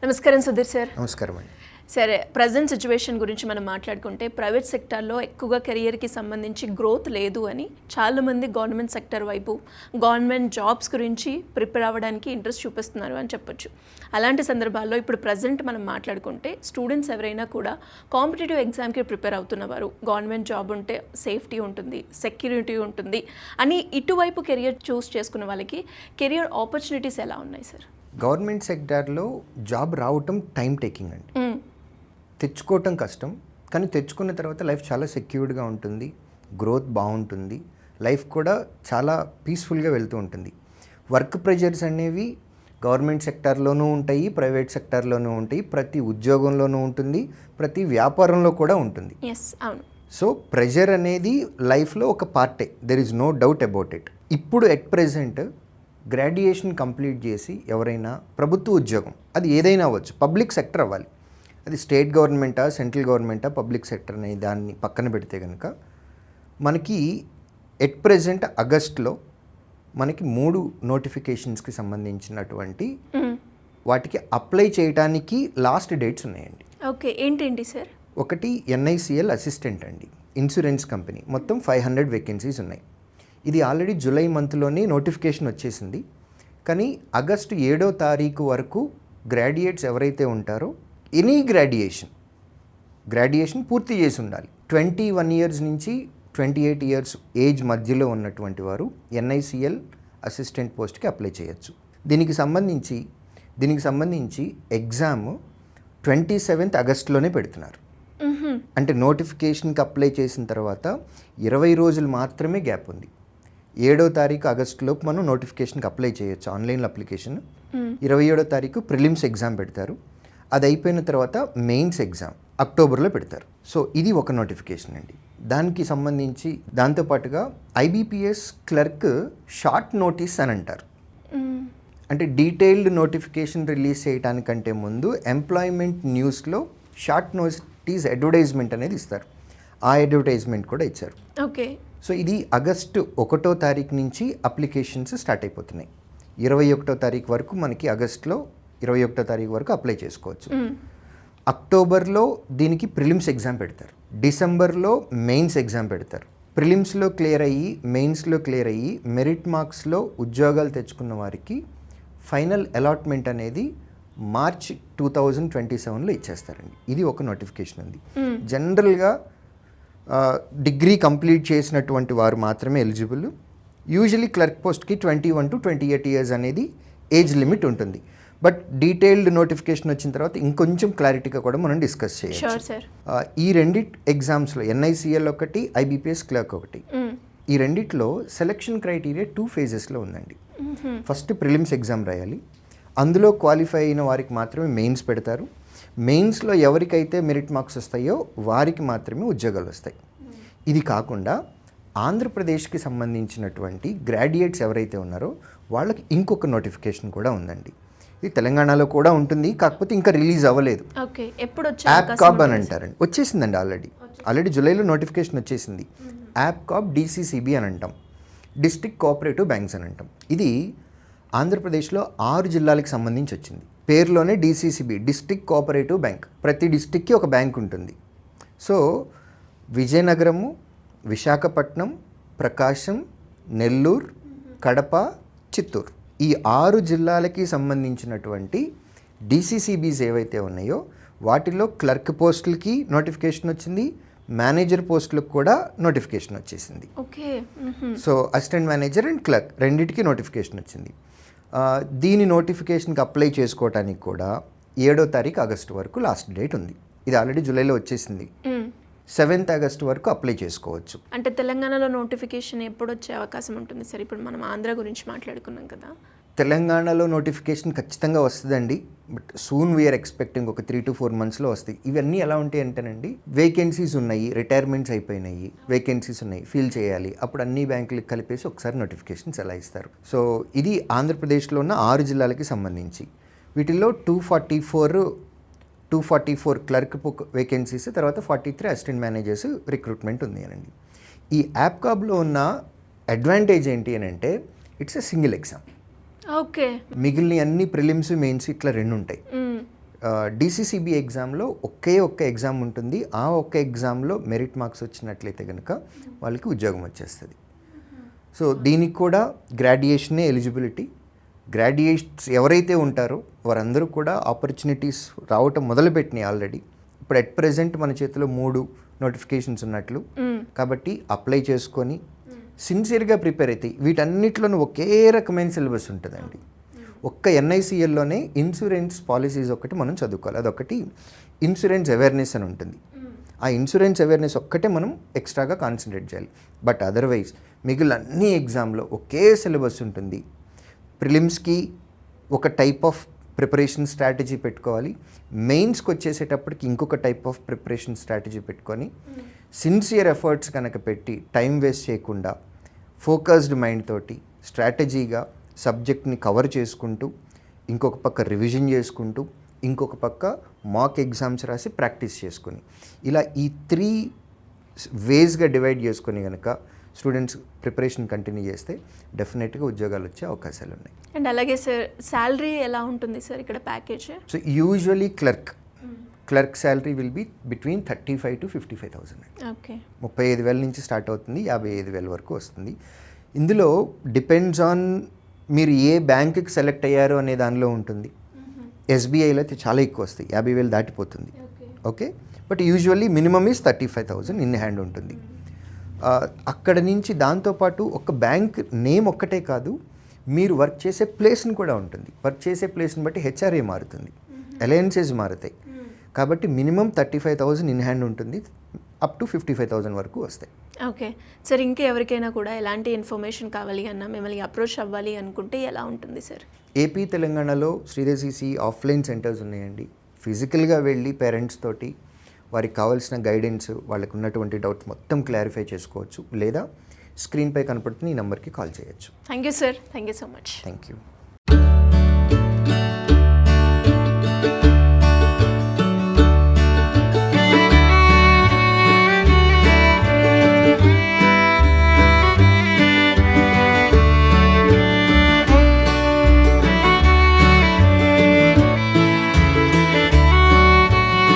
నమస్కారం సుధీర్ సార్. నమస్కారం అండి. సరే, ప్రజెంట్ సిచ్యువేషన్ గురించి మనం మాట్లాడుకుంటే ప్రైవేట్ సెక్టార్లో ఎక్కువగా కెరియర్కి సంబంధించి గ్రోత్ లేదు అని చాలామంది గవర్నమెంట్ సెక్టర్ వైపు గవర్నమెంట్ జాబ్స్ గురించి ప్రిపేర్ అవ్వడానికి ఇంట్రెస్ట్ చూపిస్తున్నారు అని చెప్పొచ్చు. అలాంటి సందర్భాల్లో ఇప్పుడు ప్రజెంట్ మనం మాట్లాడుకుంటే స్టూడెంట్స్ ఎవరైనా కూడా కాంపిటేటివ్ ఎగ్జామ్కి ప్రిపేర్ అవుతున్నవారు గవర్నమెంట్ జాబ్ ఉంటే సేఫ్టీ ఉంటుంది, సెక్యూరిటీ ఉంటుంది అని ఇటువైపు కెరియర్ చూస్ చేసుకున్న వాళ్ళకి కెరియర్ ఆపర్చునిటీస్ ఎలా ఉన్నాయి సార్? గవర్నమెంట్ సెక్టార్లో జాబ్ రావటం టైం టేకింగ్ అండి. తెచ్చుకోవటం కష్టం, కానీ తెచ్చుకున్న తర్వాత లైఫ్ చాలా సెక్యూర్డ్గా ఉంటుంది, గ్రోత్ బాగుంటుంది, లైఫ్ కూడా చాలా పీస్ఫుల్గా వెళ్తూ ఉంటుంది. వర్క్ ప్రెషర్స్ అనేవి గవర్నమెంట్ సెక్టార్లోనూ ఉంటాయి, ప్రైవేట్ సెక్టార్లోనూ ఉంటాయి, ప్రతి ఉద్యోగంలోనూ ఉంటుంది, ప్రతి వ్యాపారంలో కూడా ఉంటుంది. సో ప్రెషర్ అనేది లైఫ్లో ఒక పార్టే, there is no doubt about it. ఇప్పుడు ఎట్ ప్రెజెంట్ గ్రాడ్యుయేషన్ కంప్లీట్ చేసి ఎవరైనా ప్రభుత్వ ఉద్యోగం, అది ఏదైనా అవ్వచ్చు, పబ్లిక్ సెక్టర్ అవ్వాలి, అది స్టేట్ గవర్నమెంటా సెంట్రల్ గవర్నమెంటా పబ్లిక్ సెక్టర్ అనే దాన్ని పక్కన పెడితే కనుక మనకి ఎట్ ప్రెజెంట్ ఆగస్ట్లో మనకి 3 నోటిఫికేషన్స్కి సంబంధించినటువంటి వాటికి అప్లై చేయడానికి లాస్ట్ డేట్స్ ఉన్నాయండి. ఓకే, ఏంటండి సార్? ఒకటి NICL అసిస్టెంట్ అండి, ఇన్సూరెన్స్ కంపెనీ, మొత్తం 500 వేకెన్సీస్ ఉన్నాయి. ఇది ఆల్రెడీ జూలై మంత్లోనే నోటిఫికేషన్ వచ్చేసింది, కానీ ఆగస్టు 7వ తారీఖు వరకు గ్రాడ్యుయేట్స్ ఎవరైతే ఉంటారో ఎనీ గ్రాడ్యుయేషన్ పూర్తి చేసి ఉండాలి. 21 ఇయర్స్ నుంచి 28 ఇయర్స్ ఏజ్ మధ్యలో ఉన్నటువంటి వారు NICL అసిస్టెంట్ పోస్ట్కి అప్లై చేయొచ్చు. దీనికి సంబంధించి ఎగ్జామ్ 27th ఆగస్టులోనే పెడుతున్నారు. అంటే నోటిఫికేషన్కి అప్లై చేసిన తర్వాత 20 రోజులు మాత్రమే గ్యాప్ ఉంది. 7వ తారీఖు ఆగస్టులోపు మనం నోటిఫికేషన్కి అప్లై చేయొచ్చు, ఆన్లైన్ అప్లికేషన్. 27వ తారీఖు ప్రిలిమ్స్ ఎగ్జామ్ పెడతారు, అది అయిపోయిన తర్వాత మెయిన్స్ ఎగ్జామ్ అక్టోబర్లో పెడతారు. సో ఇది ఒక నోటిఫికేషన్ అండి. దానికి సంబంధించి దాంతోపాటుగా IBPS క్లర్క్ షార్ట్ నోటీస్ అని అంటారు. అంటే డీటెయిల్డ్ నోటిఫికేషన్ రిలీజ్ చేయడానికంటే ముందు ఎంప్లాయ్మెంట్ న్యూస్లో షార్ట్ నోటీస్ అడ్వర్టైజ్మెంట్ అనేది ఇస్తారు. ఆ అడ్వర్టైజ్మెంట్ కూడా ఇచ్చారు. ఓకే. సో ఇది ఆగస్టు 1వ తారీఖు నుంచి అప్లికేషన్స్ స్టార్ట్ అయిపోతున్నాయి. 21వ తారీఖు వరకు మనకి ఆగస్టులో 21వ తారీఖు వరకు అప్లై చేసుకోవచ్చు. అక్టోబర్లో దీనికి ప్రిలిమ్స్ ఎగ్జామ్ పెడతారు, డిసెంబర్లో మెయిన్స్ ఎగ్జామ్ పెడతారు. ప్రిలిమ్స్లో క్లియర్ అయ్యి మెయిన్స్లో క్లియర్ అయ్యి మెరిట్ మార్క్స్లో ఉద్యోగాలు తెచ్చుకున్న వారికి ఫైనల్ అలాట్మెంట్ అనేది మార్చ్ 2027లో ఇచ్చేస్తారండి. ఇది ఒక నోటిఫికేషన్ ఉంది. జనరల్గా డిగ్రీ కంప్లీట్ చేసినటువంటి వారు మాత్రమే ఎలిజిబుల్. యూజువలీ క్లర్క్ పోస్ట్కి 21 to 28 ఇయర్స్ అనేది ఏజ్ లిమిట్ ఉంటుంది. బట్ డీటెయిల్డ్ నోటిఫికేషన్ వచ్చిన తర్వాత ఇంకొంచెం క్లారిటీగా కూడా మనం డిస్కస్ చేయొచ్చు. ఈ రెండిట్ ఎగ్జామ్స్లో NICL ఒకటి, IBPS క్లర్క్ ఒకటి, ఈ రెండిట్లో సెలక్షన్ క్రైటీరియా 2 phases ఉందండి. ఫస్ట్ ప్రిలిమ్స్ ఎగ్జామ్ రాయాలి, అందులో క్వాలిఫై అయిన వారికి మాత్రమే మెయిన్స్ పెడతారు. మెయిన్స్లో ఎవరికైతే మెరిట్ మార్క్స్ వస్తాయో వారికి మాత్రమే ఉద్యోగాలు వస్తాయి. ఇది కాకుండా ఆంధ్రప్రదేశ్కి సంబంధించినటువంటి గ్రాడ్యుయేట్స్ ఎవరైతే ఉన్నారో వాళ్ళకి ఇంకొక నోటిఫికేషన్ కూడా ఉందండి. ఇది తెలంగాణలో కూడా ఉంటుంది, కాకపోతే ఇంకా రిలీజ్ అవ్వలేదు. APCOB అని అంటారండి. వచ్చేసిందండి, ఆల్రెడీ జూలైలో నోటిఫికేషన్ వచ్చేసింది. APCOB DCCB అని అంటాం, డిస్ట్రిక్ట్ కోఆపరేటివ్ బ్యాంక్స్ అని అంటాం. ఇది ఆంధ్రప్రదేశ్లో 6 జిల్లాలకు సంబంధించి వచ్చింది. పేరులోనే DCCB, డిస్ట్రిక్ట్ కోఆపరేటివ్ బ్యాంక్. ప్రతి డిస్ట్రిక్ట్కి ఒక బ్యాంక్ ఉంటుంది. సో విజయనగరము, విశాఖపట్నం, ప్రకాశం, నెల్లూరు, కడప, చిత్తూరు, ఈ 6 జిల్లాలకి సంబంధించినటువంటి DCCBs ఏవైతే ఉన్నాయో వాటిలో క్లర్క్ పోస్టులకి నోటిఫికేషన్ వచ్చింది, మేనేజర్ పోస్టులకు కూడా నోటిఫికేషన్ వచ్చేసింది. So assistant manager and clerk రెండింటికి నోటిఫికేషన్ వచ్చింది. దీని నోటిఫికేషన్కి అప్లై చేసుకోవడానికి కూడా 7వ తారీఖు ఆగస్టు వరకు లాస్ట్ డేట్ ఉంది. ఇది ఆల్రెడీ జూలైలో వచ్చేసింది. 7th ఆగస్టు వరకు అప్లై చేసుకోవచ్చు. అంటే తెలంగాణలో నోటిఫికేషన్ ఎప్పుడు వచ్చే అవకాశం ఉంటుంది సార్? ఇప్పుడు మనం ఆంధ్ర గురించి మాట్లాడుకున్నాం కదా. తెలంగాణలో నోటిఫికేషన్ ఖచ్చితంగా వస్తుందండి, బట్ సూన్ వీఆర్ ఎక్స్పెక్టింగ్ ఒక 3 to 4 monthsలో వస్తాయి. ఇవన్నీ ఎలా ఉంటాయి అంటేనండి, వేకెన్సీస్ ఉన్నాయి, రిటైర్మెంట్స్ అయిపోయినాయి, వేకెన్సీస్ ఉన్నాయి, ఫిల్ చేయాలి, అప్పుడు అన్ని బ్యాంకులకు కలిపేసి ఒకసారి నోటిఫికేషన్స్ ఎలా ఇస్తారు. సో ఇది ఆంధ్రప్రదేశ్లో ఉన్న 6 జిల్లాలకి సంబంధించి. వీటిల్లో 244 క్లర్క్ వేకెన్సీస్, తర్వాత 43 అసిస్టెంట్ మేనేజర్స్ రిక్రూట్మెంట్ ఉంది అనండి. ఈ APCOBలో ఉన్న అడ్వాంటేజ్ ఏంటి అని అంటే it's a single exam. Okay. మిగిలిన అన్ని ప్రిలిమ్స్ మెయిన్స్ ఇట్లా 2 ఉంటాయి. డిసిసిబి ఎగ్జామ్లో ఒక్క ఎగ్జామ్ ఉంటుంది. ఆ ఒక్క ఎగ్జామ్లో మెరిట్ మార్క్స్ వచ్చినట్లయితే కనుక వాళ్ళకి ఉద్యోగం వచ్చేస్తుంది. సో దీనికి కూడా గ్రాడ్యుయేషనే ఎలిజిబిలిటీ. గ్రాడ్యుయేట్స్ ఎవరైతే ఉంటారో వారందరూ కూడా ఆపర్చునిటీస్ రావటం మొదలుపెట్టినాయి ఆల్రెడీ. ఇప్పుడు అట్ ప్రెజెంట్ మన చేతిలో 3 నోటిఫికేషన్స్ ఉన్నట్లు, కాబట్టి అప్లై చేసుకొని సిన్సియర్గా ప్రిపేర్ అవుతాయి. వీటన్నిటిలోనూ ఒకే రకమైన సిలబస్ ఉంటుందండి. ఒక్క ఎన్ఐసిఎల్లోనే ఇన్సూరెన్స్ పాలసీస్ ఒకటి మనం చదువుకోవాలి. అదొకటి ఇన్సూరెన్స్ అవేర్నెస్ అని ఉంటుంది. ఆ ఇన్సూరెన్స్ అవేర్నెస్ ఒక్కటే మనం ఎక్స్ట్రాగా కాన్సన్ట్రేట్ చేయాలి. బట్ అదర్వైజ్ మిగిలిన అన్ని ఎగ్జామ్లో ఒకే సిలబస్ ఉంటుంది. ప్రిలిమ్స్కి ఒక టైప్ ఆఫ్ ప్రిపరేషన్ స్ట్రాటజీ పెట్టుకోవాలి. మెయిన్స్కి వచ్చేసేటప్పటికి ఇంకొక టైప్ ఆఫ్ ప్రిపరేషన్ స్ట్రాటజీ పెట్టుకొని సిన్సియర్ ఎఫర్ట్స్ కనుక పెట్టి టైం వేస్ట్ చేయకుండా ఫోకస్డ్ మైండ్ తోటి స్ట్రాటజీగా సబ్జెక్ట్ని కవర్ చేసుకుంటూ, ఇంకొక పక్క రివిజన్ చేసుకుంటూ, ఇంకొక పక్క మాక్ ఎగ్జామ్స్ రాసి ప్రాక్టీస్ చేసుకొని, ఇలా ఈ 3 వేస్గా డివైడ్ చేసుకొని కనుక స్టూడెంట్స్ ప్రిపరేషన్ కంటిన్యూ చేస్తే డెఫినెట్గా ఉద్యోగాలు వచ్చే అవకాశాలు ఉన్నాయి. అండ్ అలాగే సార్ శాలరీ ఎలా ఉంటుంది సార్ ఇక్కడ package? So usually clerk salary will be between 35,000 to 55,000. Okay, 35,000 నుంచి స్టార్ట్ అవుతుంది, 55,000 వరకు వస్తుంది. ఇందులో డిపెండ్స్ ఆన్ మీరు ఏ బ్యాంకుకి సెలెక్ట్ అయ్యారో అనే దానిలో ఉంటుంది. ఎస్బీఐలో అయితే చాలా ఎక్కువ వస్తాయి, 50,000 దాటిపోతుంది. Okay, but usually minimum is 35,000 in hand ఉంటుంది. అక్కడ నుంచి దాంతోపాటు ఒక బ్యాంక్ నేమ్ ఒక్కటే కాదు, మీరు వర్క్ చేసే ప్లేస్ని కూడా ఉంటుంది. వర్క్ చేసే ప్లేస్ని బట్టి హెచ్ఆర్ఏ మారుతుంది, అలయన్సెస్ మారుతాయి. కాబట్టి మినిమం 35,000 ఇన్ హ్యాండ్ ఉంటుంది, అప్ టు 55,000 వరకు వస్తాయి. ఓకే సార్, ఇంకా ఎవరికైనా కూడా ఎలాంటి ఇన్ఫర్మేషన్ కావాలి అన్నా మిమ్మల్ని అప్రోచ్ అవ్వాలి అనుకుంటే ఎలా ఉంటుంది సార్? ఏపీ తెలంగాణలో శ్రీదేశీసి ఆఫ్లైన్ సెంటర్స్ ఉన్నాయండి. ఫిజికల్గా వెళ్ళి పేరెంట్స్ తోటి వారికి కావాల్సిన గైడెన్స్, వాళ్ళకు ఉన్నటువంటి డౌట్స్ మొత్తం క్లారిఫై చేసుకోవచ్చు, లేదా స్క్రీన్పై కనపడుతున్న ఈ నెంబర్కి కాల్ చేయొచ్చు. Thank you sir, thank you so much. Thank you.